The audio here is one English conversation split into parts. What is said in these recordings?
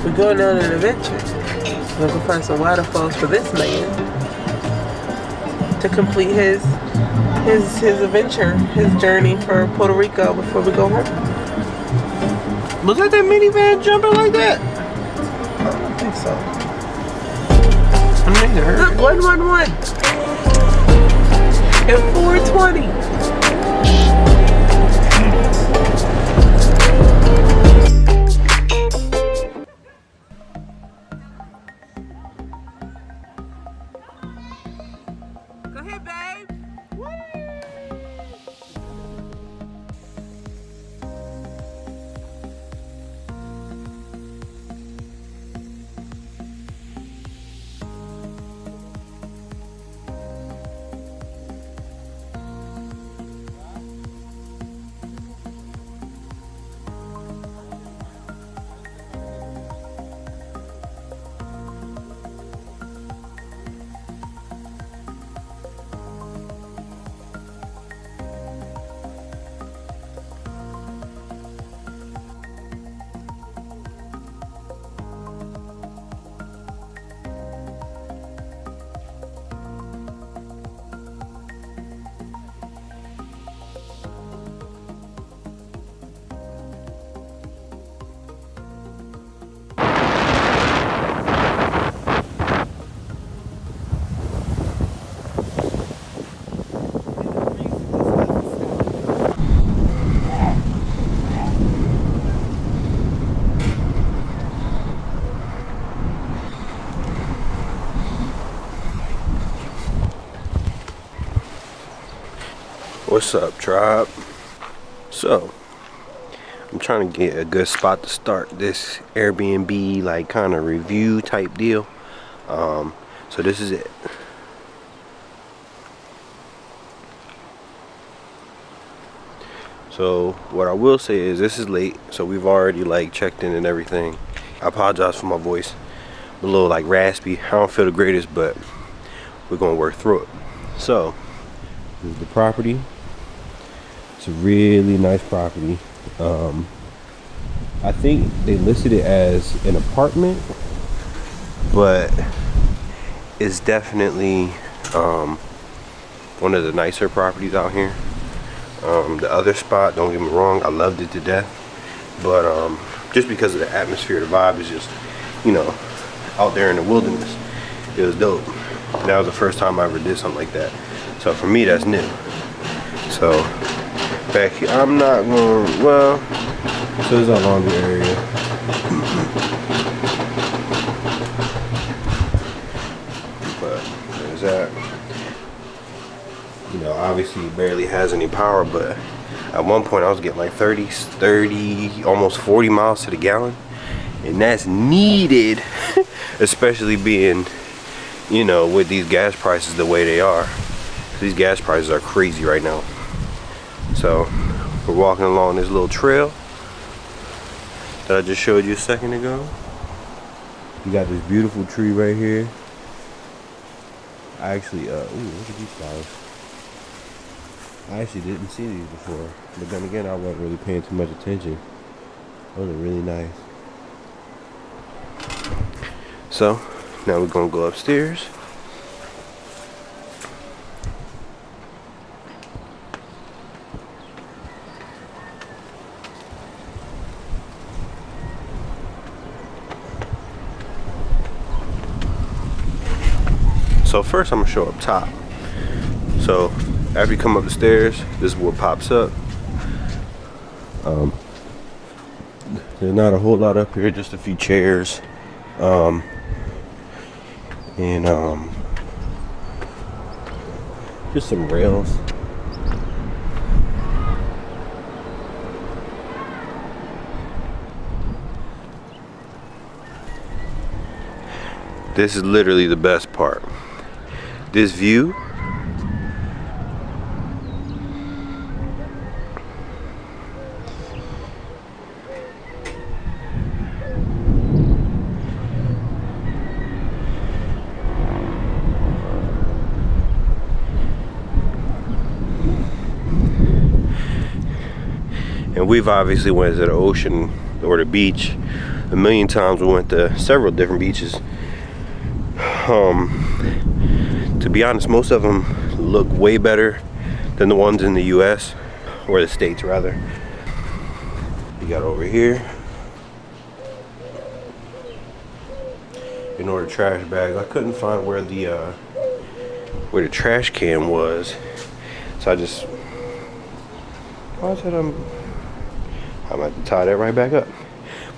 We're going on an adventure. We're gonna find some waterfalls for this man to complete his adventure, his journey for Puerto Rico before we go home. Was that minivan jumping like that? I don't think so. I neither heard. Look, 111 and 420. Go ahead, babe. What's up, tribe? So, I'm trying to get a good spot to start this Airbnb like kind of review type deal. So this is it. So what I will say is this is late, so we've already like checked in and everything. I apologize for my voice, a little like raspy. I don't feel the greatest, but we're gonna work through it. So this is the property. It's a really nice property. I think they listed it as an apartment, but it's definitely one of the nicer properties out here. The other spot, don't get me wrong, I loved it to death, but just because of the atmosphere, the vibe is just, you know, out there in the wilderness. It was dope. And that was the first time I ever did something like that. So for me, that's new. So back here, I'm not going, well, so this is our laundry area. But there's that. You know, obviously it barely has any power, but at one point I was getting like 30, almost 40 miles to the gallon. And that's needed, especially being, you know, with these gas prices the way they are. These gas prices are crazy right now. So we're walking along this little trail that I just showed you a second ago. You got this beautiful tree right here. I actually, ooh, look at these flowers. I actually didn't see these before, but then again, I wasn't really paying too much attention. Those are really nice. So now we're gonna go upstairs. So first I'm gonna show up top. So after you come up the stairs, this is what pops up. There's not a whole lot up here, just a few chairs. Just some rails. This is literally the best part. This view. And we've obviously went to the ocean or the beach a million times. We went to several different beaches. To be honest, most of them look way better than the ones in the US, or the States rather. You got over here. In order trash bags, I couldn't find where the trash can was, so I just I'm gonna have to tie that right back up.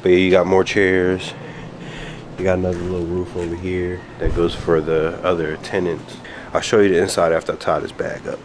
But yeah, you got more chairs. You got another little roof over here that goes for the other tenants. I'll show you the inside after I tie this bag up.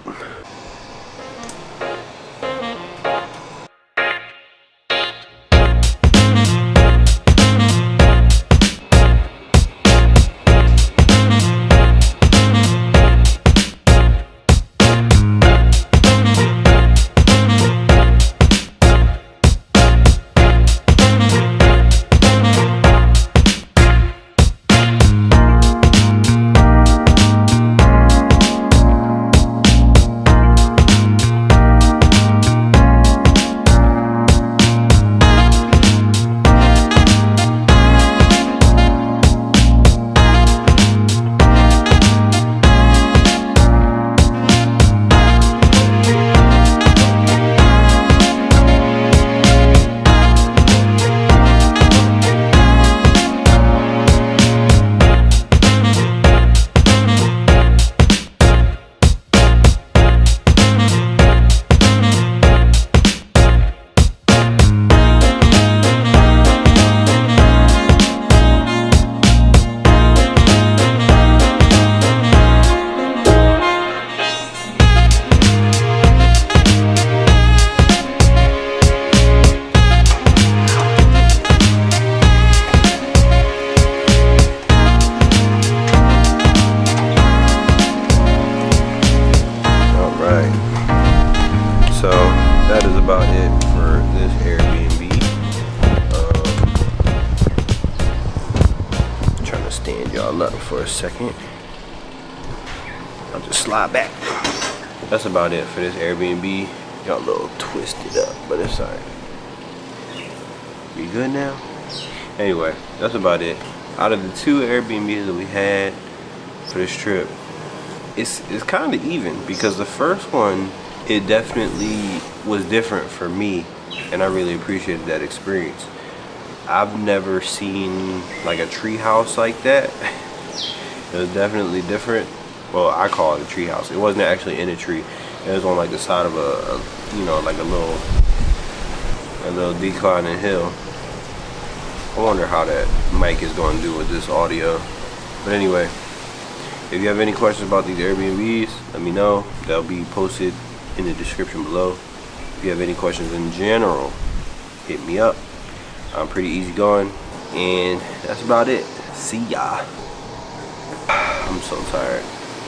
For a second, I'll just slide back. That's about it for this Airbnb. Got a little twisted up, but it's alright. We good now? Anyway, that's about it. Out of the two Airbnbs that we had for this trip, it's kind of even, because the first one, it definitely was different for me, and I really appreciated that experience. I've never seen like a tree house like that. It was definitely different. Well, I call it a tree house. It wasn't actually in a tree. It was on like the side of a you know, like a little declining hill. I wonder how that mic is going to do with this audio. But anyway, if you have any questions about these Airbnbs, let me know. They'll be posted in the description below. If you have any questions in general, hit me up. I'm pretty easygoing, and that's about it. See ya. I'm so tired.